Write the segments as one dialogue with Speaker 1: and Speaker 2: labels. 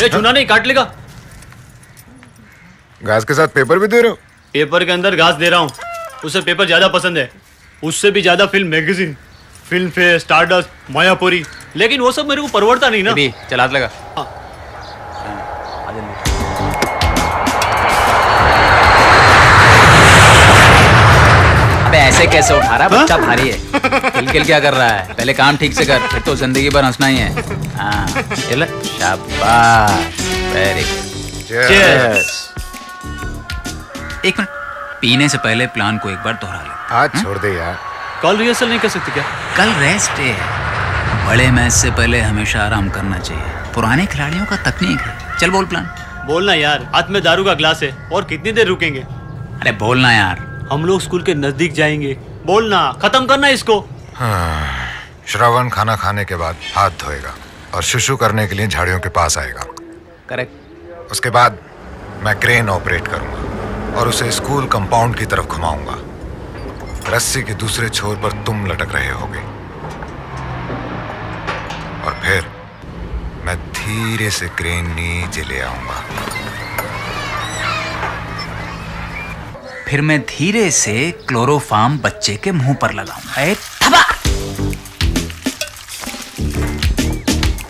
Speaker 1: चूना नहीं काट लेगा।
Speaker 2: घास के साथ पेपर भी दे रहे हो?
Speaker 1: पेपर के अंदर घास दे रहा हूँ, उसे पेपर ज्यादा पसंद है, उससे भी ज्यादा film magazine, film fair, stardust, Mayapuri, लेकिन वो सब मेरे को परवड़ता नहीं ना।
Speaker 3: चल हाथ लगा। अबे ऐसे कैसे उठा रहा है? बच्चा भारी है। किल क्या कर रहा है? पहले काम ठीक से कर, फिर तो जिंदगी भर हंसना ही है। हाँ चल, शाबाश, वेरी गुड। एक मिनट, पीने से पहले प्लान को एक बार दोहरा ले।
Speaker 2: आज छोड़ दे यार।
Speaker 1: कल रिहर्सल नहीं कर सकते क्या?
Speaker 3: कल रेस्ट डे है। बड़े मैच से पहले हमेशा आराम करना चाहिए, पुराने खिलाड़ियों का तकनीक है। चल बोल प्लान।
Speaker 1: बोलना यार, हाथ में दारू का ग्लास है और कितनी देर रुकेंगे?
Speaker 3: अरे बोलना यार।
Speaker 1: हम लोग स्कूल के नजदीक जाएंगे, बोलना, खत्म करना इसको।
Speaker 2: हाँ, श्रवण खाना खाने के बाद हाथ धोएगा और शुशु करने के लिए झाड़ियों के पास आएगा।
Speaker 3: करेक्ट।
Speaker 2: उसके बाद मैं क्रेन ऑपरेट करूंगा और उसे स्कूल कंपाउंड की तरफ घुमाऊंगा। रस्सी के दूसरे छोर पर तुम लटक रहे होगे और फिर मैं धीरे से क्रेन नीचे ले आऊंगा।
Speaker 3: फिर मैं धीरे से क्लोरोफार्म बच्चे के मुंह पर लगाऊंगा। एक थबा।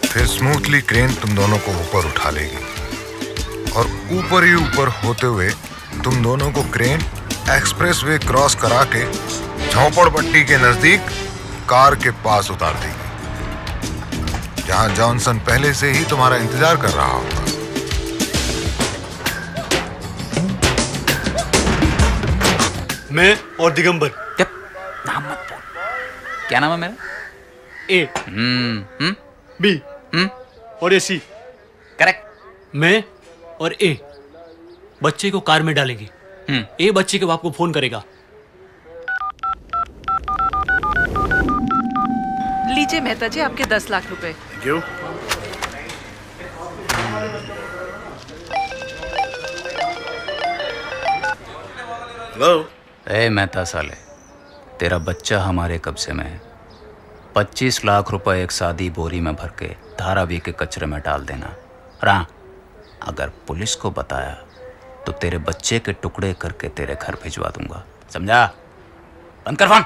Speaker 2: फिर स्मूथली क्रेन तुम दोनों को ऊपर उठा लेगी और ऊपर ही ऊपर होते हुए तुम दोनों को क्रेन एक्सप्रेसवे क्रॉस करा के झोपड़पट्टी के नजदीक कार के पास उतार देगी, जहां जॉनसन पहले से ही तुम्हारा इंतजार कर रहा होगा।
Speaker 1: मैं और दिगंबर।
Speaker 3: नाम मत बोल। क्या नाम है मेरा?
Speaker 1: ए, बी और ए सी।
Speaker 3: करेक्ट।
Speaker 1: मैं और ए बच्चे को कार में डालेंगे। ए बच्चे के बाप को फोन करेगा।
Speaker 4: लीजिए मेहता जी, आपके 10 लाख रुपए।
Speaker 5: क्यों? हेलो।
Speaker 3: ए मेहता साले, तेरा बच्चा हमारे कब्जे में है। 25 लाख रुपए एक सादी बोरी में भर के धारावी के कचरे में डाल देना। हाँ, अगर पुलिस को बताया तो तेरे बच्चे के टुकड़े करके तेरे घर भिजवा दूंगा, समझा? बंद कर फोन।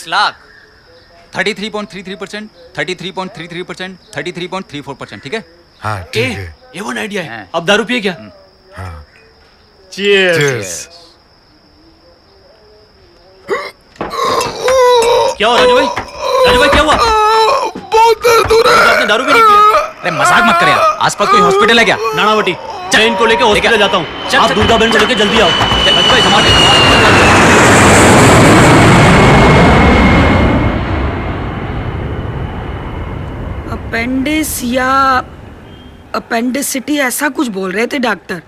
Speaker 3: लाख 33.33%, 33.33%, 33.34%, ठीक है?
Speaker 2: हाँ ठीक है।
Speaker 1: ये वन आइडिया है। अब दारू पिए क्या?
Speaker 2: हाँ।
Speaker 1: चीयर्स। क्या हुआ राजू भाई? राजू भाई क्या हुआ?
Speaker 2: बहुत दर्द हो रहा है।
Speaker 1: आपने दारू भी नहीं पिया?
Speaker 3: अरे मजाक मत कर यार, आसपास कोई हॉस्पिटल है क्या?
Speaker 1: नानावटी, मैं इनको लेके हॉस्पिटल जाता हूँ। आप दुर्गा बहन को लेके जल्दी आओ।
Speaker 3: राजू भाई संभाल।
Speaker 6: अपेंडिस या अपेंडिसिटी ऐसा कुछ बोल रहे थे डॉक्टर।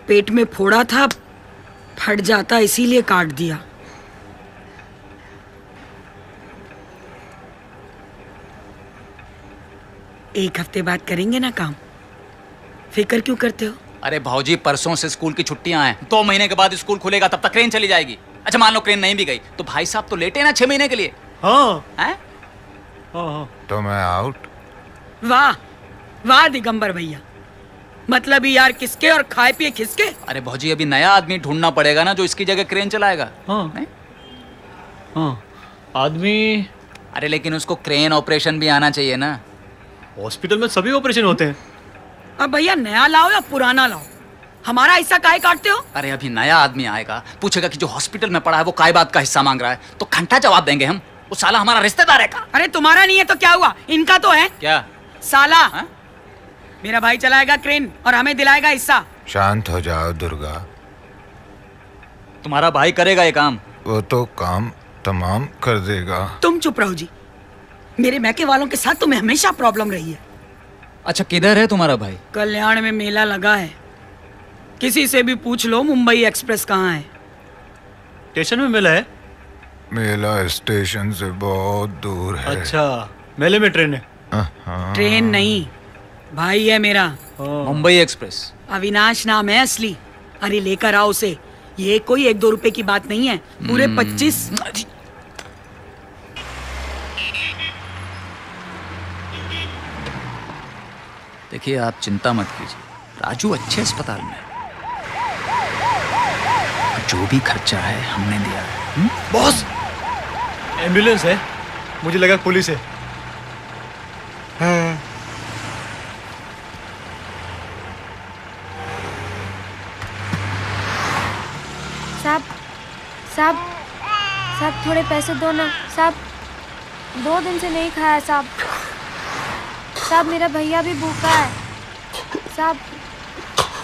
Speaker 6: पेट में फोड़ा था, फट जाता इसीलिए काट दिया। एक हफ्ते बाद करेंगे ना काम, फिक्र क्यों करते हो?
Speaker 3: अरे भाऊजी, परसों से स्कूल की छुट्टियां हैं, 2 महीने के बाद स्कूल खुलेगा, तब तक क्रेन चली जाएगी। अच्छा मान लो क्रेन नहीं भी गई तो भाई साहब तो लेटे ना 6 महीने के लिए।
Speaker 1: हाँ
Speaker 3: हैं?
Speaker 2: तो मैं आउट।
Speaker 6: वाह वाह दिगंबर भैया, मतलब यार किसके और खाए पिए किसके।
Speaker 3: अरे भाऊजी, अभी नया आदमी ढूंढना पड़ेगा ना जो इसकी जगह क्रेन चलाएगा।
Speaker 1: हाँ आदमी।
Speaker 3: अरे लेकिन उसको क्रेन ऑपरेशन भी आना चाहिए ना।
Speaker 1: हॉस्पिटल में सभी ऑपरेशन होते हैं।
Speaker 6: अब भैया नया लाओ या पुराना लाओ, हमारा हिस्सा काहे काटते हो?
Speaker 3: अरे अभी नया आदमी आएगा, पूछेगा कि जो हॉस्पिटल में पड़ा है वो काय बात का हिस्सा मांग रहा है, तो घंटा जवाब देंगे हम। वो साला हमारा रिश्तेदार है का?
Speaker 6: अरे तुम्हारा नहीं है तो क्या हुआ, इनका तो है।
Speaker 3: क्या
Speaker 6: साला
Speaker 3: हा?
Speaker 6: मेरा भाई चलाएगा क्रेन और हमें दिलाएगा हिस्सा।
Speaker 2: शांत हो जाओ दुर्गा,
Speaker 3: तुम्हारा भाई करेगा ये काम।
Speaker 2: वो तो काम तमाम कर देगा।
Speaker 6: तुम चुप रहो जी, मेरे मैके वालों के साथ तुम्हें हमेशा प्रॉब्लम रही है।
Speaker 3: अच्छा किधर है तुम्हारा भाई?
Speaker 6: कल्याण में मेला लगा है, किसी से भी पूछ लो मुंबई एक्सप्रेस कहाँ है।
Speaker 1: स्टेशन में मिला है।
Speaker 2: मेला स्टेशन से बहुत दूर है।
Speaker 1: अच्छा, मेले में ट्रेन है।
Speaker 6: ट्रेन नहीं, भाई है मेरा,
Speaker 3: मुंबई एक्सप्रेस।
Speaker 6: अविनाश नाम है असली। अरे लेकर आओ उसे, ये कोई 1-2 रुपए की बात नहीं है, पूरे 25।
Speaker 3: देखिए आप चिंता मत कीजिए, राजू अच्छे अस्पताल में है। जो भी खर्चा है हमने दिया है।
Speaker 1: बॉस, एम्बुलेंस है, मुझे लगा पुलिस है।
Speaker 7: साहब साहब साहब थोड़े पैसे दो ना साहब, 2 दिन से नहीं खाया साहब। साहब मेरा भैया भी भूखा है साहब।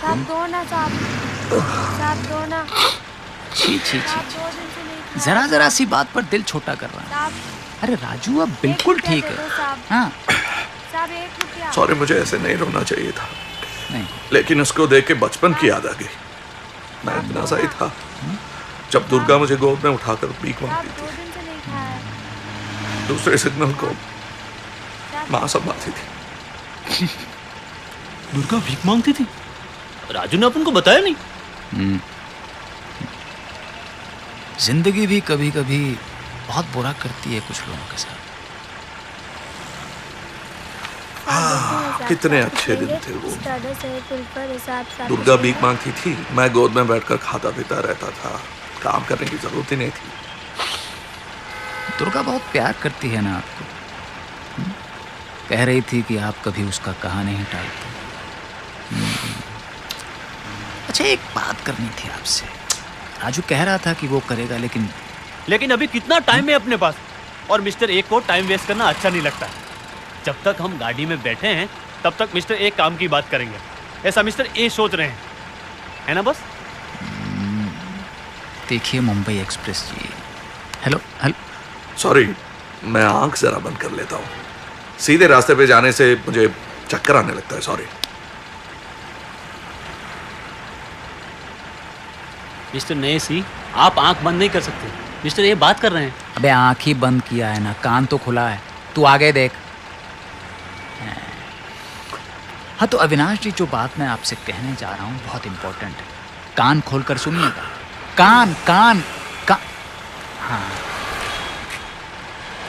Speaker 7: साहब दो ना साहब, साहब दो ना
Speaker 3: छी छी
Speaker 7: साहब,
Speaker 3: छी,
Speaker 7: 2 दिन से नहीं खाया
Speaker 3: जरा जरा सी बात पर दिल छोटा कर रहा है।
Speaker 7: साहब।
Speaker 3: अरे राजू अब बिल्कुल
Speaker 7: एक
Speaker 3: ठीक
Speaker 7: रुपया दे
Speaker 3: है।
Speaker 7: दो साहब।
Speaker 3: हाँ
Speaker 7: साहब 1 रुपया।
Speaker 5: सॉरी, मुझे ऐसे नहीं रोना चाहिए था,
Speaker 3: नहीं,
Speaker 5: लेकिन उसको देख के बचपन की याद आ गई। मैं इतना सा ही था जब दुर्गा मुझे गोद में उठाकर भीख
Speaker 7: साहब
Speaker 5: मांगती
Speaker 7: 2
Speaker 5: थी।
Speaker 7: दिन से नहीं खाया है
Speaker 5: दूसरे सिग्नल को
Speaker 7: साहब।
Speaker 5: माँ संभालती थी।
Speaker 1: दुर्गा भीख मांगती थी? राजू ने अपन को बताया नहीं।
Speaker 3: जिंदगी भी कभी कभी बहुत बुरा करती है कुछ लोगों के साथ।
Speaker 5: कितने अच्छे दिन थे वो। दुर्गा भीख मांगती थी, मैं गोद में बैठकर खाता पीता रहता था, काम करने की जरूरत ही नहीं थी।
Speaker 3: दुर्गा बहुत प्यार करती है ना आपको। कह रही थी कि आप कभी उसका कहा नहीं टालते। अच्छा एक बात करनी थी आपसे। राजू कह रहा था कि वो करेगा, लेकिन
Speaker 1: अभी कितना टाइम है अपने पास, और मिस्टर ए को टाइम वेस्ट करना अच्छा नहीं लगता। जब तक हम गाड़ी में बैठे हैं तब तक मिस्टर ए काम की बात करेंगे, ऐसा मिस्टर ए सोच रहे हैं, है ना बस?
Speaker 3: देखिए मुंबई एक्सप्रेस जी। हेलो हेलो,
Speaker 5: सॉरी, मैं आंख जरा बंद कर लेता हूँ। सीधे रास्ते पे जाने से मुझे चक्कर आने लगता है। सॉरी।
Speaker 1: मिस्टर नए सी, आप आंख बंद नहीं कर सकते, मिस्टर ए बात कर रहे हैं।
Speaker 3: अबे आंख ही बंद किया है ना, कान तो खुला है। तू आगे देख। हाँ तो अविनाश जी, जो बात मैं आपसे कहने जा रहा हूँ बहुत इंपॉर्टेंट है, कान खोलकर सुनिएगा। कान कान कान। हाँ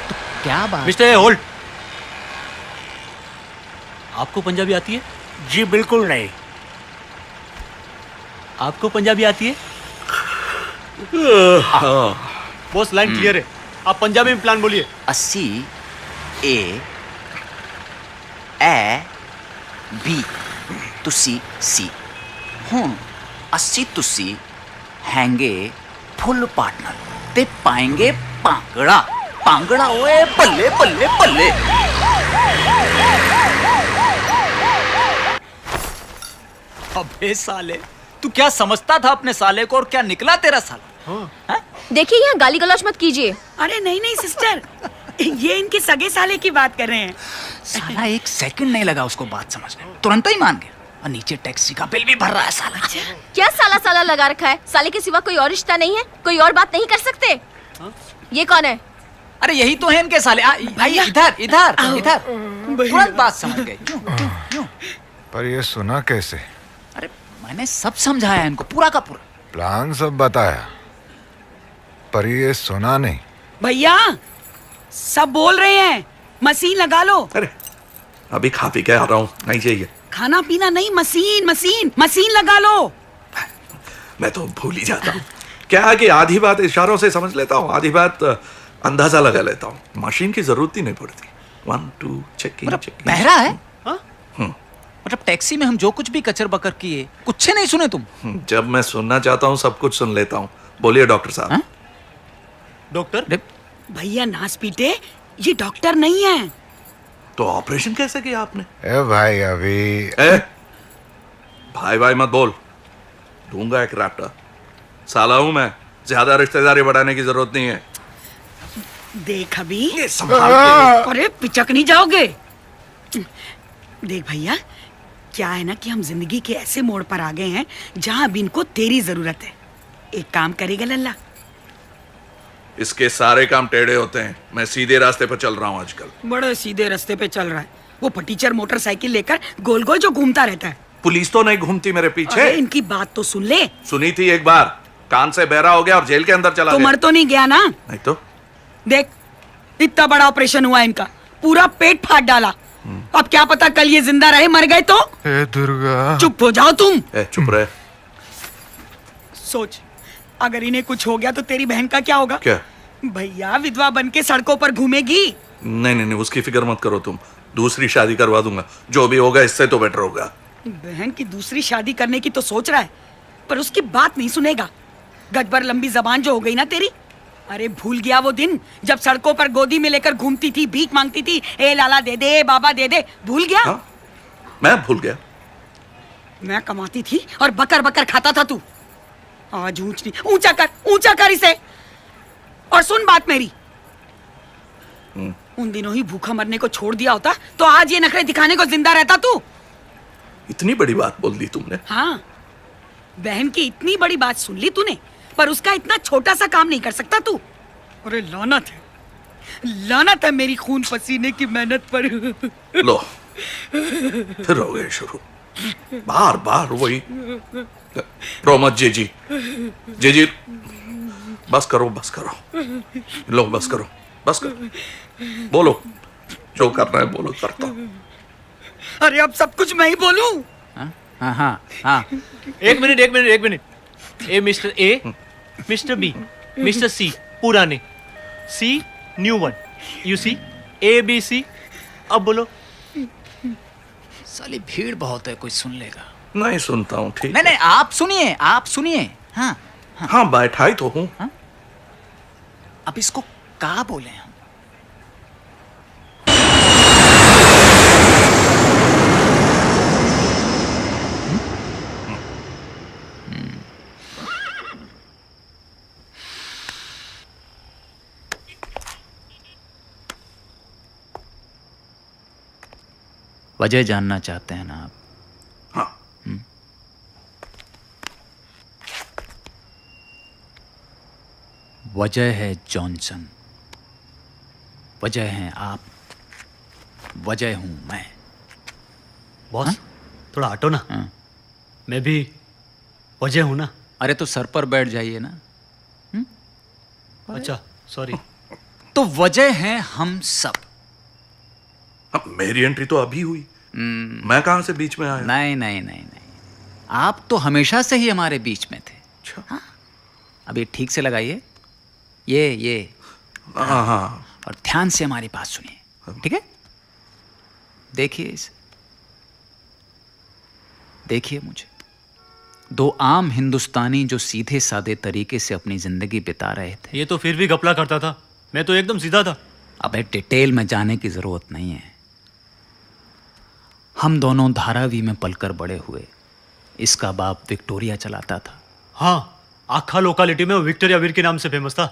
Speaker 3: तो क्या बात?
Speaker 1: Mister A hold. आपको पंजाबी आती है?
Speaker 8: जी बिल्कुल नहीं।
Speaker 1: आपको पंजाबी आती है? बॉस लाइन क्लियर है, आप पंजाबी में प्लान बोलिए।
Speaker 9: 80 ए ए बी तुसी सी हूँ 80 तुसी हैंगे फुल पार्टनर ते पाएंगे पांगड़ा पांगड़ा। ओए बल्ले बल्ले बल्ले।
Speaker 3: अबे साले, तू क्या समझता था अपने साले को, और क्या निकला तेरा साला?
Speaker 7: देखिए यहाँ गाली गलौज मत कीजिए।
Speaker 6: अरे नहीं नहीं सिस्टर, ये इनके सगे साले की बात कर रहे हैं।
Speaker 3: साला एक सेकंड नहीं लगा उसको बात समझने में, तुरंत ही मान गया। और नीचे टैक्सी का बिल भी भर रहा है साला।
Speaker 7: क्या साला साला लगा रखा है? साले के सिवा कोई और रिश्ता नहीं है? कोई और बात नहीं कर सकते? ये कौन है?
Speaker 3: अरे यही तो है इनके साले। आइए इधर इधर इधर, तुरंत बात समझ गए। यूं।
Speaker 2: पर ये सुना कैसे?
Speaker 3: अरे मैंने सब समझाया इनको, पूरा का पूरा।
Speaker 2: प्लान सब बताया, पर ये सुना नहीं।
Speaker 6: भैया सब बोल रहे हैं, मशीन लगा लो।
Speaker 5: अरे अभी खा पी के आ रहा हूँ, नहीं चाहिए।
Speaker 6: खाना पीना नहीं, मशीन मशीन मशीन लगा लो।
Speaker 5: मैं तो भूल ही जाता हूँ। क्या है कि आधी बात इशारों से समझ लेता हूँ, आधी बात अंदाजा लगा लेता हूँ। मशीन की जरूरत ही नहीं पड़ती। 1 2 चेकिंग
Speaker 3: मतलब
Speaker 5: चेकिंग।
Speaker 3: बहरा है? मतलब टैक्सी में हम जो कुछ भी कचर बकर किए, कुछ नहीं सुने तुम?
Speaker 5: जब मैं सुनना चाहता हूँ सब कुछ सुन लेता हूँ। बोलिए डॉक्टर साहब।
Speaker 3: हाँ?
Speaker 1: डॉक्टर?
Speaker 6: भैया नाच पीटे, ये डॉक्टर नहीं है।
Speaker 5: तो ऑपरेशन कैसे किया आपने?
Speaker 2: ए भाई अभी
Speaker 5: ए, भाई भाई मत बोल, दूंगा एक रैप्टर। साला हूं मैं, ज्यादा रिश्तेदारी बढ़ाने की जरूरत नहीं है।
Speaker 6: देख अभी,
Speaker 5: ये संभाल के।
Speaker 6: अरे पिचक नहीं जाओगे। देख भैया, क्या है ना कि हम जिंदगी के ऐसे मोड़ पर आ गए हैं जहाँ अब इनको तेरी जरूरत है। एक काम करेगा लल्ला?
Speaker 5: इसके सारे काम टेढ़े होते हैं, मैं सीधे रास्ते पर चल रहा हूँ आजकल।
Speaker 6: बड़े सीधे रास्ते पे चल रहा है। वो फटीचर मोटरसाइकिल लेकर गोल गोल जो घूमता रहता है।
Speaker 5: पुलिस तो नहीं घूमती मेरे पीछे।
Speaker 6: अरे इनकी बात तो सुन ले।
Speaker 5: सुनी थी एक बार, कान से बहरा हो गया और जेल के अंदर चला
Speaker 6: तो
Speaker 5: गया।
Speaker 6: मर तो नहीं गया ना?
Speaker 5: नहीं तो।
Speaker 6: देख, इतना बड़ा ऑपरेशन हुआ इनका, पूरा पेट फाड़ डाला। अब क्या पता कल ये जिंदा रहे, मर गए तो?
Speaker 2: ए दुर्गा,
Speaker 6: चुप हो जाओ तुम।
Speaker 5: चुप रहे।
Speaker 6: सोच, अगर इन्हें कुछ हो गया तो तेरी बहन का क्या होगा?
Speaker 5: क्या?
Speaker 6: भैया विधवा बन के सड़कों पर घूमेगी।
Speaker 5: नहीं नहीं नहीं, उसकी फिक्र मत करो तुम, दूसरी शादी करवा दूंगा। जो भी होगा इससे तो बेटर होगा।
Speaker 6: बहन की दूसरी शादी करने की तो सोच रहा है, पर उसकी बात नहीं सुनेगा। गटबर लंबी जबान जो हो गई ना तेरी। अरे भूल गया वो दिन जब सड़कों पर गोदी में लेकर घूमती थी, भीख मांगती थी, ए लाला दे दे, बाबा दे दे। भूल गया?
Speaker 5: हाँ? मैं भूल गया?
Speaker 6: मैं कमाती थी और बकर बकर खाता था तू। आज ऊंचा कर इसे। और सुन बात मेरी, उन दिनों ही भूखा मरने को छोड़ दिया होता तो आज ये नखरे दिखाने को जिंदा रहता तू।
Speaker 5: इतनी बड़ी बात बोल दी तुमने।
Speaker 6: हाँ, बहन की इतनी बड़ी बात सुन ली तूने, पर उसका इतना छोटा सा काम नहीं कर सकता तू। अरे लानत है मेरी खून पसीने की मेहनत पर।
Speaker 5: लो, फिर हो गए शुरू, बार बार वही। रो मत जीजी, जीजी बस करो। लो बस करो। बोलो, जो करना है बोलो, करता हूं।
Speaker 6: अरे अब सब कुछ मैं ही बोलूं?
Speaker 3: हाँ हाँ हाँ।
Speaker 1: एक मिनट। ए mister A, mister B, mister C पुराने, C new one, you see ABC। अब बोलो।
Speaker 3: साली भीड़ बहुत है, कोई सुन लेगा।
Speaker 5: नहीं सुनता हूँ, ठीक
Speaker 9: नहीं
Speaker 5: है।
Speaker 9: नहीं, आप सुनिए। हाँ,
Speaker 5: हाँ बैठा ही तो हूँ।
Speaker 9: अब इसको क्या बोले हम?
Speaker 3: वजह जानना चाहते हैं ना आप?
Speaker 5: हाँ।
Speaker 3: वजह है जॉनसन, वजह हैं आप, वजह हूं मैं।
Speaker 1: बॉस थोड़ा हटो ना।
Speaker 3: हाँ।
Speaker 1: मैं भी वजह हूं ना।
Speaker 3: अरे तो सर पर बैठ जाइए ना।
Speaker 1: अच्छा सॉरी।
Speaker 9: तो वजह है हम सब।
Speaker 5: अब मेरी एंट्री तो अभी हुई, मैं कहां से बीच में आया?
Speaker 3: नहीं, आप तो हमेशा से ही हमारे बीच में थे।
Speaker 5: अच्छा।
Speaker 3: हाँ? अभी ठीक से लगाइए ये
Speaker 5: हाँ।
Speaker 3: और ध्यान से हमारी बात सुनिए, ठीक है? देखिए इसे, देखिए मुझे। दो आम हिंदुस्तानी जो सीधे सादे तरीके से अपनी जिंदगी बिता रहे थे।
Speaker 1: ये तो फिर भी घपला करता था, मैं तो एकदम सीधा था।
Speaker 3: अबे डिटेल में जाने की जरूरत नहीं है। हम दोनों धारावी में पलकर बड़े हुए। इसका बाप विक्टोरिया चलाता था।
Speaker 1: हाँ, आखा लोकालिटी में वो विक्टोरिया वीर के नाम से फेमस था।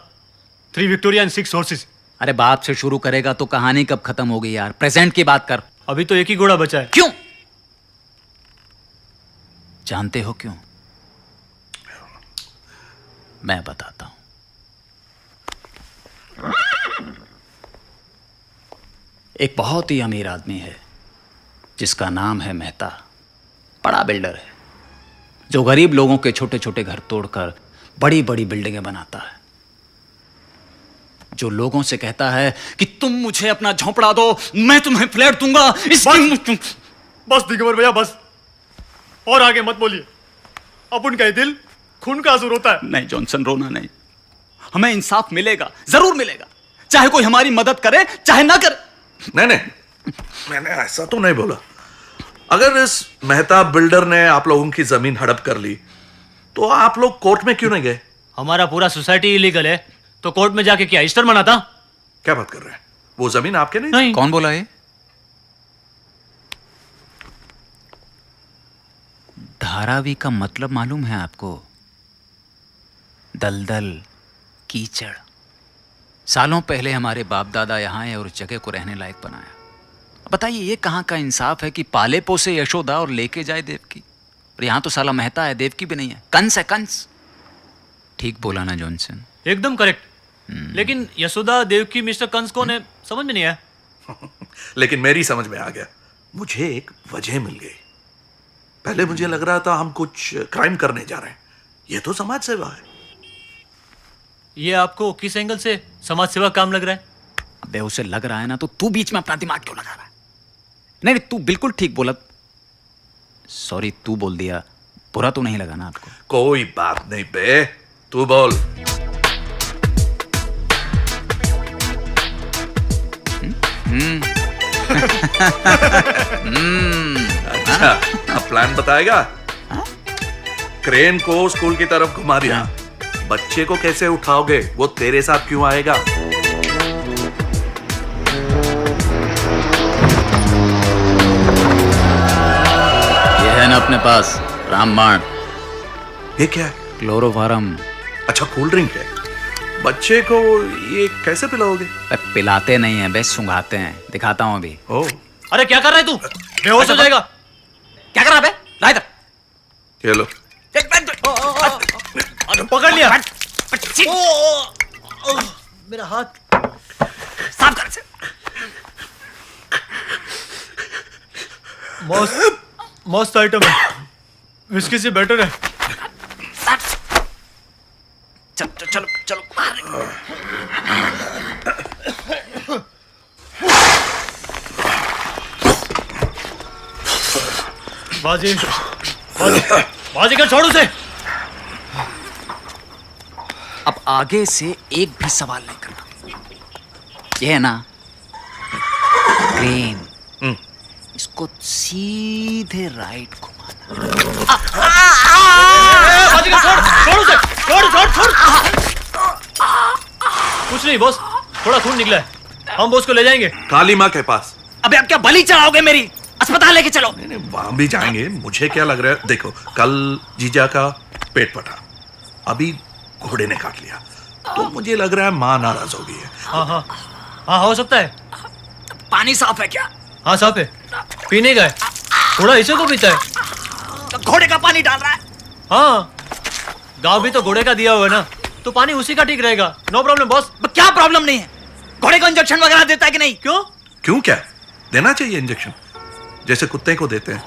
Speaker 1: 3 विक्टोरिया एंड 6 हॉर्सेस।
Speaker 3: अरे बाप से शुरू करेगा तो कहानी कब खत्म होगी यार? प्रेजेंट की बात कर।
Speaker 1: अभी तो एक ही घोड़ा बचा है।
Speaker 3: क्यों? जानते हो क्यों? मैं बताता हूं। एक बहुत ही अमीर आदमी है जिसका नाम है मेहता। बड़ा बिल्डर है जो गरीब लोगों के छोटे छोटे घर तोड़कर बड़ी बड़ी बिल्डिंगें बनाता है। जो लोगों से कहता है कि तुम मुझे अपना झोंपड़ा दो, मैं तुम्हें फ्लैट दूंगा।
Speaker 1: बस दिगंबर भैया बस, और आगे मत बोलिए। अपन का दिल खून का आंसू रोता है।
Speaker 3: नहीं जॉनसन, रोना नहीं। हमें इंसाफ मिलेगा, जरूर मिलेगा, चाहे कोई हमारी मदद करे चाहे ना करे।
Speaker 5: नहीं, मैंने ऐसा तो नहीं बोला। अगर इस मेहता बिल्डर ने आप लोगों की जमीन हड़प कर ली तो आप लोग कोर्ट में क्यों नहीं गए?
Speaker 1: हमारा पूरा सोसाइटी इलीगल है, तो कोर्ट में जाके क्या ईस्टर मनाता?
Speaker 5: क्या बात कर रहे हैं? वो जमीन आपके नहीं?
Speaker 1: नहीं।
Speaker 3: कौन बोला ये? धारावी का मतलब मालूम है आपको? दलदल, कीचड़। सालों पहले हमारे बाप दादा यहाँ आए और उस जगह को रहने लायक बनाया, बताइए ये कहाँ का इंसाफ है कि पाले पोसे यशोदा और लेके जाए देवकी, और यहाँ तो साला मेहता है, देवकी भी नहीं है, कंस है कंस। ठीक बोला ना जॉनसन?
Speaker 1: एकदम करेक्ट। लेकिन यशोदा देवकी मिस्टर कंस कौन है समझ में नहीं आया।
Speaker 5: लेकिन मेरी समझ में आ गया, मुझे एक वजह मिल गई। पहले मुझे लग रहा था हम कुछ क्राइम करने जा रहे हैं, ये तो समाज सेवा है।
Speaker 1: ये आपको किस एंगल से समाज सेवा काम लग रहा है?
Speaker 3: अबे उसे लग रहा है ना तो तू बीच में अपना दिमाग क्यों लगा रहा है? नहीं नहीं, तू बिल्कुल ठीक बोला। सॉरी, तू बोल दिया, बुरा तो नहीं लगा ना आपको?
Speaker 5: कोई बात नहीं बे, तू बोल। अच्छा, अब प्लान बताएगा? क्रेन को स्कूल की तरफ घुमा दिया, बच्चे को कैसे उठाओगे? वो तेरे साथ क्यों आएगा?
Speaker 3: ये है ना अपने पास रामबाण।
Speaker 5: ये क्या है?
Speaker 3: क्लोरोफारम।
Speaker 5: अच्छा, कोल्ड ड्रिंक है। बच्चे को ये कैसे पिलाओगे?
Speaker 3: पिलाते नहीं है बे, सुंघाते हैं। दिखाता हूँ अभी।
Speaker 5: ओह,
Speaker 1: अरे क्या कर रहा है तू? बेहोश हो जाएगा।
Speaker 3: क्या कर रहा है बे? ला इधर।
Speaker 5: ये लो।
Speaker 1: पकड़ लिया। मेरा हाथ
Speaker 3: साफ कर से।
Speaker 1: मस्त आइटम है, विस्की से बेटर है।
Speaker 3: चलो चलो चलो।
Speaker 1: बाजी कर, छोड़ उसे।
Speaker 3: अब आगे से एक भी सवाल नहीं करना। ये है ना क्रेन, इसको सीधे राइट घुमाना।
Speaker 1: बाजीगर छोड़ उसे, छोड़। कुछ नहीं बॉस, थोड़ा खून निकला है, हम बॉस को ले जाएंगे
Speaker 5: काली माँ के पास।
Speaker 3: अबे अब क्या बलि चढ़ाओगे मेरी? अस्पताल लेके चलो।
Speaker 5: नहीं नहीं, वहां भी जाएंगे। मुझे क्या लग रहा है, देखो कल जीजा का पेट फटा, अभी घोड़े ने काट लिया, तो मुझे लग रहा है माँ नाराज हो गई है।
Speaker 1: हाँ हो सकता है।
Speaker 3: पानी साफ है क्या?
Speaker 1: हाँ साफ है, पीने का है, थोड़ा इसे को पीता है।
Speaker 3: तो घोड़े का पानी डाल रहा है?
Speaker 1: हाँ, गाँव भी तो घोड़े का दिया हुआ है ना, तो पानी उसी का ठीक रहेगा। No problem boss.
Speaker 3: क्या प्रॉब्लम नहीं है? घोड़े को इंजेक्शन वगैरह देता है कि नहीं?
Speaker 5: क्यों, क्या देना चाहिए इंजेक्शन, जैसे कुत्ते को देते हैं।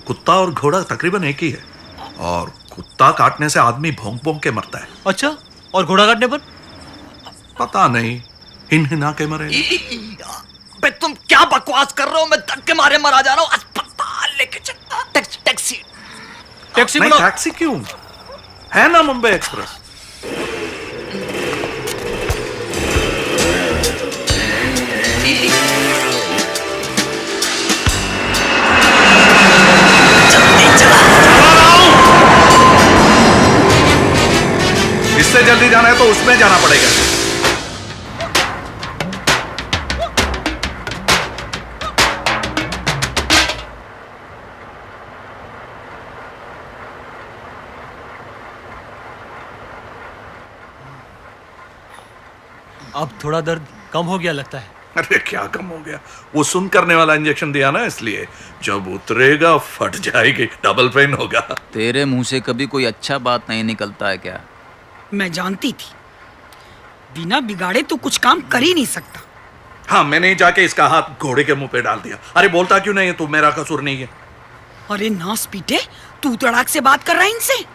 Speaker 5: कुत्ता और घोड़ा तकरीबन एक ही है, और कुत्ता काटने से आदमी भौंक भौंक के मरता है।
Speaker 1: अच्छा, और घोड़ा काटने पर?
Speaker 5: पता नहीं, हिनहिना के मरे।
Speaker 3: बे तुम क्या बकवास कर रहे हो? मैं धक्के मारे मरा जा रहा हूँ। अस्पताल लेके चल। टैक्सी
Speaker 1: टैक्सी
Speaker 5: नहीं,
Speaker 1: बुलाओ।
Speaker 5: टैक्सी क्यों, है ना मुंबई एक्सप्रेस। इससे जल्दी जाना है तो उसमें जाना पड़ेगा।
Speaker 1: अब थोड़ा दर्द कम हो गया लगता है।
Speaker 5: अरे क्या कम हो गया, वो सुन करने वाला इंजेक्शन दिया ना, इसलिए जब उतरेगा फट जाएगी, डबल पेन होगा।
Speaker 3: तेरे मुंह से कभी कोई अच्छा बात नहीं निकलता है क्या?
Speaker 6: मैं जानती थी, बिना बिगाड़े तो कुछ काम कर ही नहीं सकता।
Speaker 5: हाँ, मैंने जाके इसका हाथ घोड़े के मुंह पे डाल दिया। अरे बोलता क्यों नहीं है तू, मेरा कसूर नहीं है।
Speaker 6: अरे नास पीटे, तू तड़ाक से बात कर रहा है इनसे।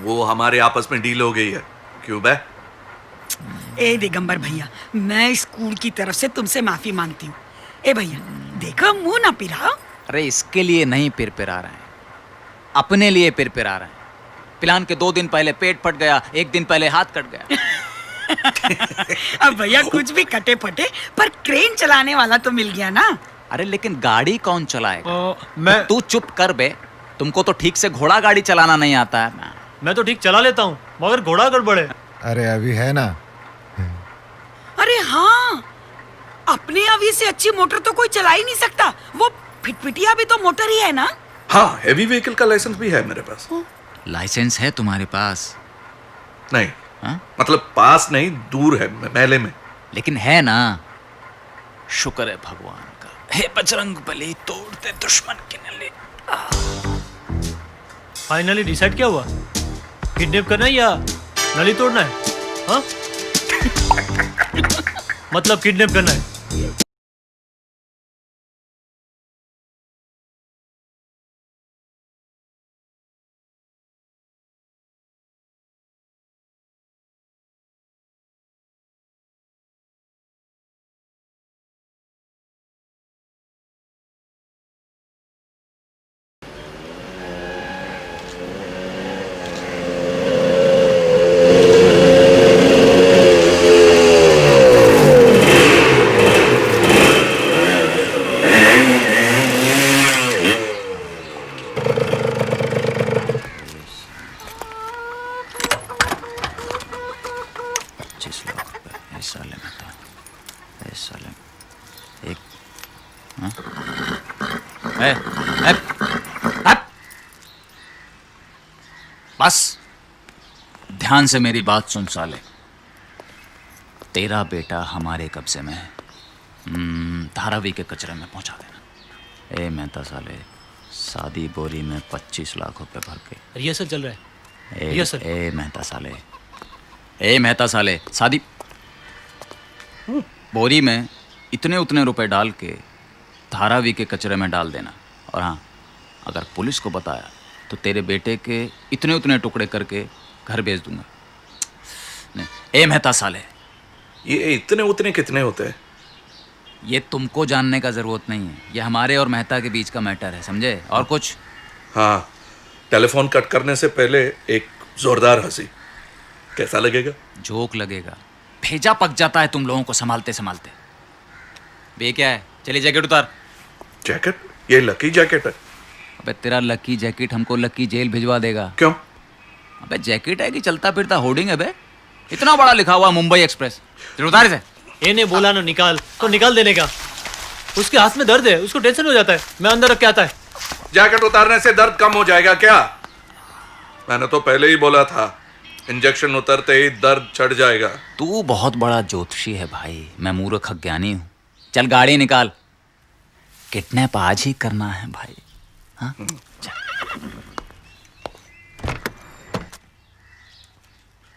Speaker 5: वो हमारे आपस में डील हो गई है। क्यों बे?
Speaker 6: ए दिगंबर भैया, मैं स्कूल की तरफ से तुमसे माफी मांगती हूँ। ए भैया देखो, मुंह ना पिराओ।
Speaker 3: अरे इसके लिए नहीं पिरपिरा रहे हैं, अपने लिए पिरपिरा रहे हैं। प्लान के 2 दिन पहले पेट फट गया, 1 दिन पहले हाथ कट गया।
Speaker 6: अब भैया कुछ भी कटे फटे, पर क्रेन चलाने वाला तो मिल गया ना।
Speaker 3: अरे लेकिन गाड़ी कौन चलाएगा?
Speaker 1: मैं
Speaker 3: तू चुप कर बे, तुमको तो ठीक से घोड़ा गाड़ी चलाना नहीं आता है।
Speaker 1: मैं तो ठीक चला लेता हूँ, मगर घोड़ा गड़बड़ है।
Speaker 2: अरे अभी है ना,
Speaker 6: अरे हाँ, अपने अभी से अच्छी मोटर तो कोई चला ही नहीं सकता। वो फिटपिटिया भी तो मोटर ही है ना।
Speaker 5: हाँ, हेवी व्हीकल का लाइसेंस भी है मेरे पास।
Speaker 3: लाइसेंस है तुम्हारे पास?
Speaker 5: नहीं
Speaker 3: हाँ?
Speaker 5: मतलब पास नहीं, दूर है, मेले में।
Speaker 3: लेकिन है ना। शुक्र है भगवान का। हे बजरंग बली तोड़ दे दुश्मन की नली।
Speaker 1: फाइनली डिसाइड क्या हुआ? किडनैप करना है या नली तोड़ना है? हाँ? मतलब किडनैप करना है।
Speaker 3: बस ध्यान से मेरी बात सुन साले। तेरा बेटा हमारे कब्जे में है। धारावी के कचरे में पहुंचा देना। ए मेहता साले, शादी बोरी में 25 लाख रुपए भर के।
Speaker 1: रिहर्सल चल रहा है। रिहर्सल।
Speaker 3: ए मेहता साले, ए मेहता साले, शादी बोरी में इतने उतने रुपए डाल के धारावी के कचरे में डाल देना। और हाँ, अगर पुलिस को बताया तो तेरे बेटे के इतने उतने टुकड़े करके घर भेज दूंगा। नहीं, ए मेहता साले,
Speaker 5: ये इतने उतने कितने होते हैं?
Speaker 3: ये तुमको जानने का जरूरत नहीं है। ये हमारे और मेहता के बीच का मैटर है, समझे? और कुछ?
Speaker 5: हाँ, टेलीफोन कट करने से पहले एक जोरदार हंसी कैसा लगेगा?
Speaker 3: जोक लगेगा। भेजा पक जाता है तुम लोगों को संभालते संभालते। बे क्या है? चलिए जैकेट उतार।
Speaker 5: जैकेट? ये लकी जैकेट है।
Speaker 3: अबे तेरा लकी जैकेट हमको लकी जेल भिजवा देगा।
Speaker 5: क्यों?
Speaker 3: अबे जैकेट है कि चलता फिरता होर्डिंग है बे? इतना बड़ा लिखा हुआ मुंबई एक्सप्रेस। चलो उतार इसे।
Speaker 1: इन्हें बोला ना निकाल, तो निकाल देने का। उसके हाथ में दर्द है, उसको टेंशन हो जाता है। मैं अंदर रख के आता है।
Speaker 5: जैकेट उतारने से दर्द कम हो जाएगा क्या? मैंने तो पहले ही बोला था, इंजेक्शन उतरते ही दर्द चढ़ जाएगा।
Speaker 3: तू बहुत बड़ा ज्योतिषी है भाई, मैं मूर्ख अज्ञानी हूँ। चल गाड़ी निकाल, किडनैप आज ही करना है भाई। हाँ?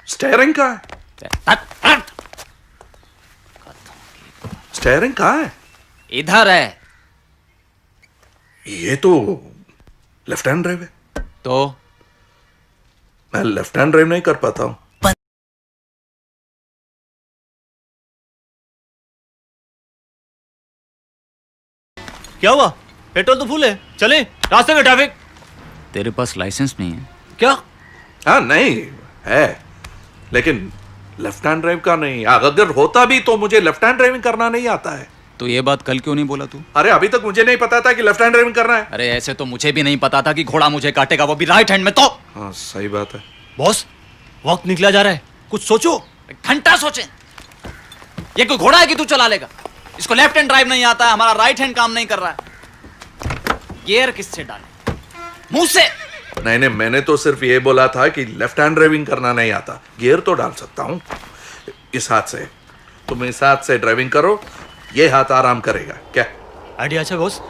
Speaker 5: स्टेयरिंग कहाँ है? स्टेयरिंग कहाँ है?
Speaker 3: इधर है।
Speaker 5: ये तो लेफ्ट हैंड ड्राइव है।
Speaker 3: तो
Speaker 5: मैं लेफ्ट हैंड ड्राइव नहीं कर पाता हूँ।
Speaker 1: क्या हुआ? पेट्रोल तो फुल है, चले। रास्ते में ट्रैफिक।
Speaker 3: तेरे पास लाइसेंस नहीं है
Speaker 1: क्या?
Speaker 5: हाँ नहीं है, लेकिन लेफ्ट हैंड ड्राइव का नहीं। अगर होता भी तो मुझे लेफ्ट हैंड ड्राइविंग करना नहीं आता है।
Speaker 3: तो ये बात कल क्यों नहीं बोला तू?
Speaker 5: अरे अभी तक मुझे नहीं पता था कि लेफ्ट हैंड ड्राइविंग करना है।
Speaker 3: अरे ऐसे तो मुझे भी नहीं पता था कि घोड़ा मुझे काटेगा, वो भी राइट हैंड में। तो
Speaker 5: हाँ सही बात है।
Speaker 1: बॉस, वक्त निकला जा रहा है, कुछ सोचो।
Speaker 3: घंटा सोचे। ये कोई घोड़ा है कि तू चला लेगा? इसको लेफ्ट हैंड ड्राइव नहीं आता है, हमारा राइट हैंड काम नहीं कर रहा है। गियर किससे डाले? मुंह से।
Speaker 5: नहीं नहीं, मैंने तो सिर्फ ये बोला था कि लेफ्ट हैंड ड्राइविंग करना नहीं आता। गियर तो डाल सकता हूँ इस हाथ से। तुम इस हाथ से ड्राइविंग करो, ये हाथ आराम करेगा। क्या
Speaker 1: आइडिया अच्छा बॉस?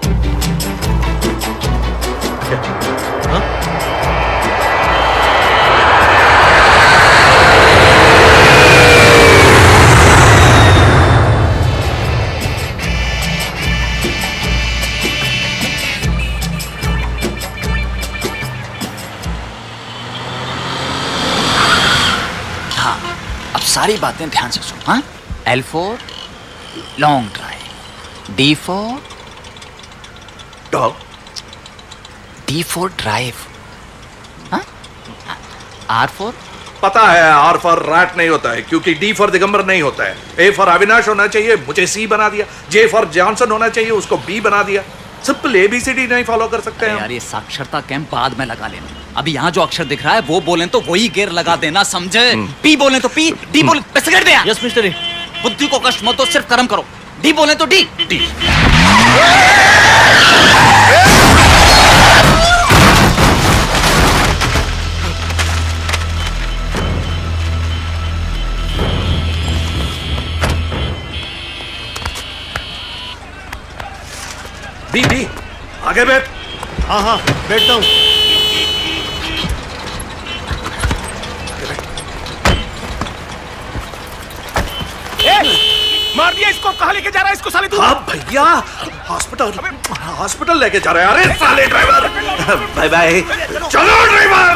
Speaker 3: सारी बातें ध्यान से सुन। हाँ? L4 long drive, D4
Speaker 5: dog,
Speaker 3: D4 drive, हाँ? R4
Speaker 5: पता है R फॉर रैट नहीं होता है, क्योंकि D फॉर दिगंबर नहीं होता है। A फॉर अविनाश होना चाहिए, मुझे C बना दिया। J फॉर जॉनसन होना चाहिए, उसको B बना दिया। सिंपल ABCD नहीं फॉलो कर सकते हैं।
Speaker 3: यार ये साक्षरता कैंप बाद में लगा लेना। अभी यहाँ जो अक्षर दिख रहा है वो बोलें तो वही गियर लगा देना, समझे? P बोलें तो P, D बोलें तो cigarette they.
Speaker 1: Yes mister A.
Speaker 3: बुद्धि को कष्ट मत दो, सिर्फ कर्म करो। D बोलें तो D।
Speaker 5: आगे बैठ।
Speaker 1: हाँ हाँ बैठता हूँ।
Speaker 9: मार दिया इसको। कहाँ लेके जा रहा है इसको साले तू?
Speaker 5: हाँ भैया, हॉस्पिटल हॉस्पिटल लेके जा रहे हैं। अरे साले ड्राइवर, बाय बाय। चलो ड्राइवर।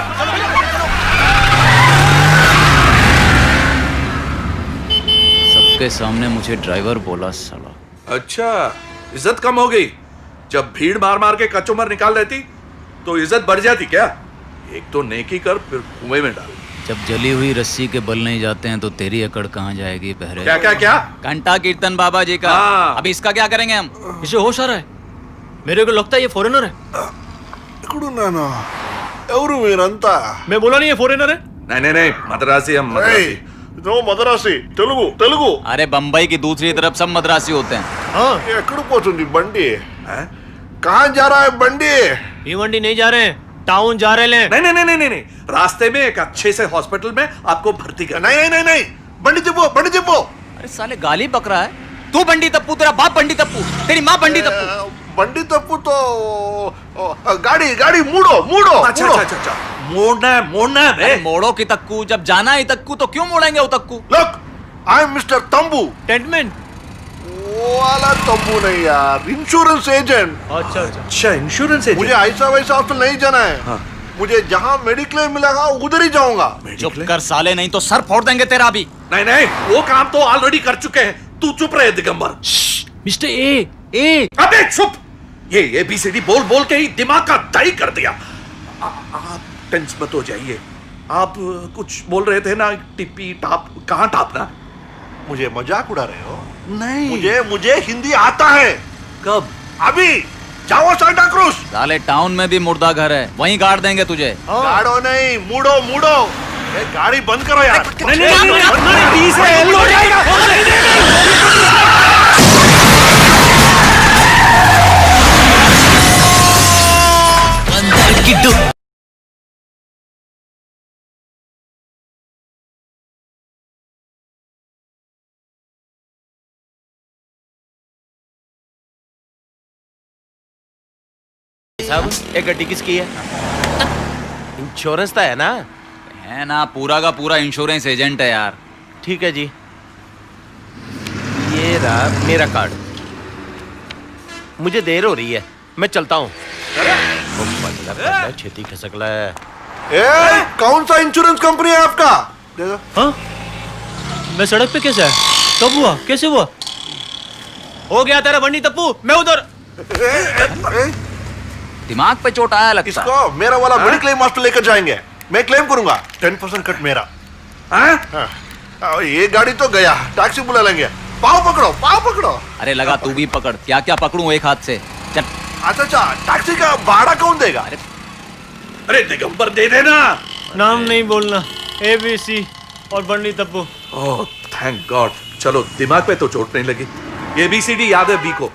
Speaker 3: सबके सामने मुझे ड्राइवर बोला साला।
Speaker 5: अच्छा, इज्जत कम हो गई। जब भीड़ मार मार के कचुमर निकाल लेती तो इज्जत बढ़ जाती क्या? एक तो नेकी कर, फिर कुएं में डाल।
Speaker 3: जब जली हुई रस्सी के बल नहीं जाते हैं तो तेरी अकड़ कहाँ जाएगी बहरे?
Speaker 5: क्या क्या क्या?
Speaker 3: घंटा कीर्तन बाबा जी का।
Speaker 5: हाँ।
Speaker 3: अभी इसका क्या करेंगे हम?
Speaker 1: इसे होश आ रहा है। मेरे को लगता है ये फॉरेनर है।
Speaker 8: नाना एवरू मीरंता
Speaker 1: मैं बोला नहीं ये फॉरेनर है।
Speaker 5: नहीं नहीं नहीं, मद्रासी हम मद्रासी।
Speaker 8: नो मद्रासी तेलुगु तेलुगु
Speaker 3: अरे बम्बई की दूसरी तरफ सब मद्रासी होते हैं।
Speaker 1: हाँ
Speaker 8: ఎక్కడ పోతుంది బండి
Speaker 5: हैं?
Speaker 8: कहाँ जा रहा है बंडी
Speaker 1: भिवंडी नहीं जा रहे हैं, टाउन जा रहे हैं।
Speaker 5: नहीं नहीं नहीं नहीं नहीं, रास्ते में एक अच्छे से हॉस्पिटल में आपको भर्ती करना।
Speaker 8: नहीं नहीं नहीं బండి చెప్పు బండి చెప్పు
Speaker 3: अरे साले गाली बक रहा है। तू बंडी तप्पू, तेरा बाप बंडी तप्पू, तेरी माँ बंडी तप्पू।
Speaker 8: బండి తప్పు तो गाड़ी गाड़ी मूडो मूडो
Speaker 5: अच्छा अच्छा अच्छा अच्छा, मोड़ना है मोड़ना है बे।
Speaker 3: अरे मोड़ो की तक्कू, जब जाना ही तक्कू तो क्यों मोड़ेंगे वो तक्कू?
Speaker 8: लुक आई एम मिस्टर तंबू
Speaker 1: टेंटमैन।
Speaker 8: वो वाला तंबू नहीं यार, इंश्योरेंस एजेंट।
Speaker 1: अच्छा अच्छा।
Speaker 5: अच्छा, इंश्योरेंस
Speaker 8: मुझे ऐसा वैसा हॉस्पिटल नहीं जाना है।
Speaker 5: हाँ।
Speaker 8: मुझे जहाँ मेडिक्लेम मिलेगा उधर ही जाऊंगा।
Speaker 3: चुप कर साले, नहीं तो सर फोड़ देंगे तेरा भी।
Speaker 5: नहीं नहीं, वो काम तो ऑलरेडी कर चुके हैं। तू चुप रहे दिगंबर।
Speaker 1: मिस्टर ए
Speaker 5: अबे चुप। ये ABCD बोल बोल के ही दिमाग का दही कर दिया। आप टेंस मत हो जाइए। आप कुछ बोल रहे थे ना, टिप्पी टाप। कहाँ टापना?
Speaker 8: मुझे मजाक उड़ा रहे हो?
Speaker 5: नहीं।
Speaker 8: मुझे हिंदी आता है।
Speaker 5: कब?
Speaker 8: अभी जाओ सांता क्रूज।
Speaker 3: साले टाउन में भी मुर्दा घर है, वहीं गाड़ देंगे तुझे।
Speaker 8: गाड़ो नहीं, मूडो मूडो। ये गाड़ी बंद करो यार।
Speaker 5: नहीं नहीं नहीं, नहीं, बीच में एल हो जाएगा।
Speaker 9: साहब ये गड्डी किसकी है? इंश्योरेंस तो है ना?
Speaker 3: है ना, पूरा का पूरा इंश्योरेंस एजेंट है यार।
Speaker 9: ठीक है जी, ये रहा मेरा कार्ड। मुझे देर हो रही है, मैं चलता हूँ। छेती खसकला है।
Speaker 8: ए, कौन सा इंश्योरेंस कंपनी है आपका? देखो।
Speaker 1: हाँ मैं सड़क पे कैसे आया? कब हुआ? कैसे हुआ? हो गया तेरा बंडी तप्पू। मैं उधर।
Speaker 3: दिमाग पे चोट आया लगता।
Speaker 8: इसको मेरा वाला मेडिक्लेम हॉस्पिटल लेकर जाएंगे। मैं क्लेम करूंगा 10% कट मेरा। हाँ? ये गाड़ी तो गया, टैक्सी बुला लेंगे। पाव पकड़ो पाव पकड़ो।
Speaker 3: अरे लगा तू भी पकड़। क्या क्या पकड़ूं एक हाथ से? चल।
Speaker 8: अच्छा टैक्सी का भाड़ा कौन देगा?
Speaker 5: अरे दिगंबर दे देना।
Speaker 1: नाम नहीं बोलना। ABC और बंडी तप्पू।
Speaker 5: Oh thank God. चलो, दिमाग पे तो चोट नहीं लगी। ABCD याद है बी को।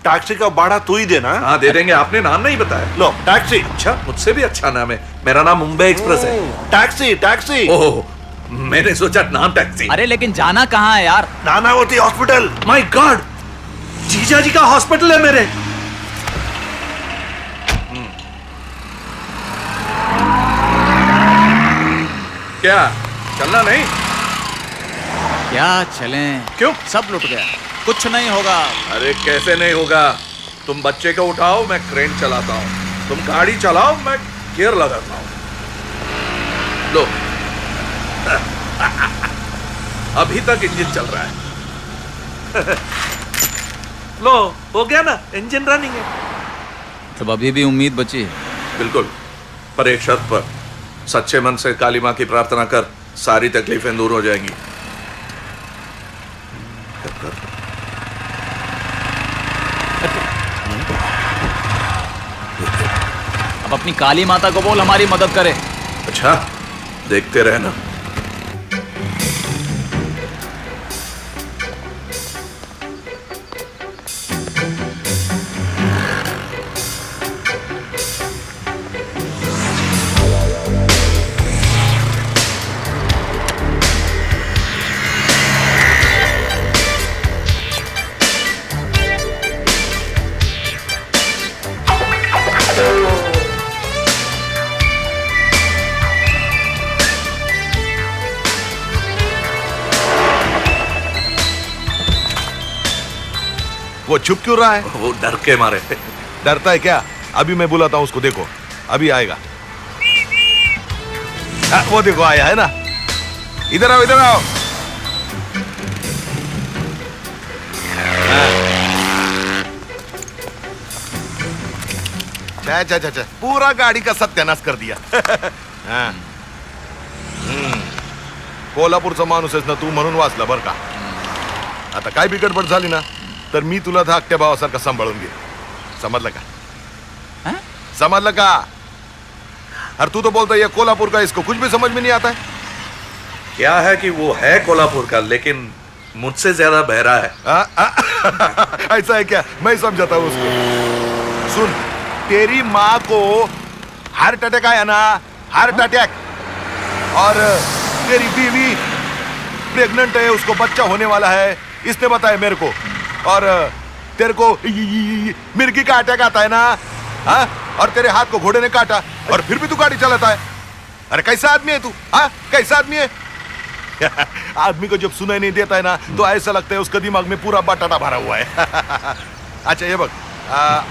Speaker 8: टैक्सी का भाड़ा तू ही देना।
Speaker 5: हाँ दे देंगे। आपने नाम नहीं बताया।
Speaker 8: लो टैक्सी।
Speaker 5: अच्छा, मुझसे भी अच्छा नाम है। मेरा नाम मुंबई एक्सप्रेस है।
Speaker 8: Taxi taxi.
Speaker 5: ओह, मैंने सोचा नाम टैक्सी।
Speaker 3: अरे लेकिन जाना कहाँ है यार?
Speaker 8: नानावती हॉस्पिटल।
Speaker 5: माय गॉड, जीजा जी का हॉस्पिटल है मेरे। क्या चलना नहीं?
Speaker 3: क्या चलें?
Speaker 5: क्यों?
Speaker 3: सब लुट गया, कुछ नहीं होगा।
Speaker 5: अरे कैसे नहीं होगा? तुम बच्चे को उठाओ, मैं क्रेन चलाता हूँ। तुम गाड़ी चलाओ, मैं गियर लगाता हूँ। लो अभी तक इंजन चल रहा है। लो हो गया ना, इंजन रनिंग है।
Speaker 3: तो अभी भी उम्मीद बची है।
Speaker 5: बिल्कुल, पर एक शर्त पर। सच्चे मन से काली माँ की प्रार्थना कर, सारी तकलीफें दूर हो जाएंगी।
Speaker 3: अब अपनी काली माता को बोल हमारी मदद करे।
Speaker 5: अच्छा, देखते रहना।
Speaker 10: वो छुप क्यों रहा है?
Speaker 5: वो डर के मारे।
Speaker 10: डरता है क्या? अभी मैं बुलाता हूँ उसको, देखो अभी आएगा। वो देखो आया है ना। इधर आओ, इधर आओ। अच्छा, पूरा गाडी का सत्यानाश कर दिया। हा. कोल्हापूरचा माणूस आहेस ना तू, म्हणून वाचला बर का. आता काय बी गडबड झाली ना तर मी तुला धाकट्या भावासारखा सांभाळून घे. समजलं का? समझ लगा? अरे तू तो बोलता है कोल्हापुर का, इसको कुछ भी समझ में नहीं आता है।
Speaker 5: क्या है कि वो है कोल्हापुर का, लेकिन मुझसे ज्यादा बहरा है।
Speaker 10: ऐसा है क्या? मैं समझाता हूँ उसको। सुन, तेरी माँ को हार्ट अटैक आया ना, हार्ट अटैक, और तेरी बीवी प्रेग्नेंट है, उसको बच्चा होने वाला है, इसने बताया मेरे को। और तेरे को मिर्गी का अटैक आता है ना, हाँ? और तेरे हाथ को घोड़े ने काटा और फिर भी तू गाड़ी चलाता है। अरे कैसा आदमी है तू? हाँ, कैसा आदमी है? आदमी को जब सुनाई नहीं देता है ना तो ऐसा लगता है उसका दिमाग में पूरा बटाटा भरा हुआ है। अच्छा ये बग,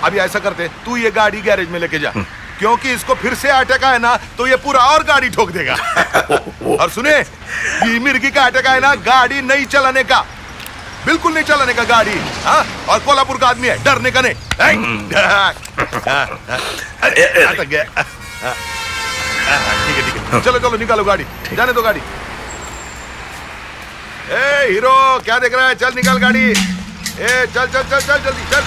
Speaker 10: अभी ऐसा करते, तू ये गाड़ी गैरेज में लेके जा, क्योंकि इसको फिर से अटैक आए ना तो ये पूरा और गाड़ी ठोक देगा। और सुने, ये मिर्गी का अटैक आए ना, गाड़ी नहीं चलाने का, बिल्कुल नहीं चलाने का गाड़ी। हाँ? और कोल्हापुर का आदमी है, डरने का नहीं। ठीक है, चलो चलो निकालो गाड़ी, जाने दो गाड़ी। ए हीरो, क्या देख रहा है? चल निकाल गाड़ी। ए चल चल चल चल जल्दी चल।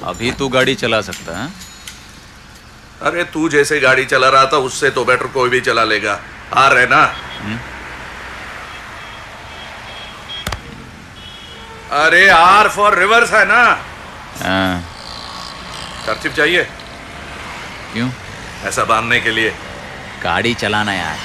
Speaker 3: अभी तू गाड़ी चला सकता है?
Speaker 5: अरे तू जैसे गाड़ी चला रहा था उससे तो बेटर कोई भी चला लेगा। आ रहे ना? अरे आर फॉर रिवर्स है ना?
Speaker 3: कर्चिफ चाहिए? क्यों?
Speaker 5: ऐसा बांधने के लिए।
Speaker 3: गाड़ी चलाना यार।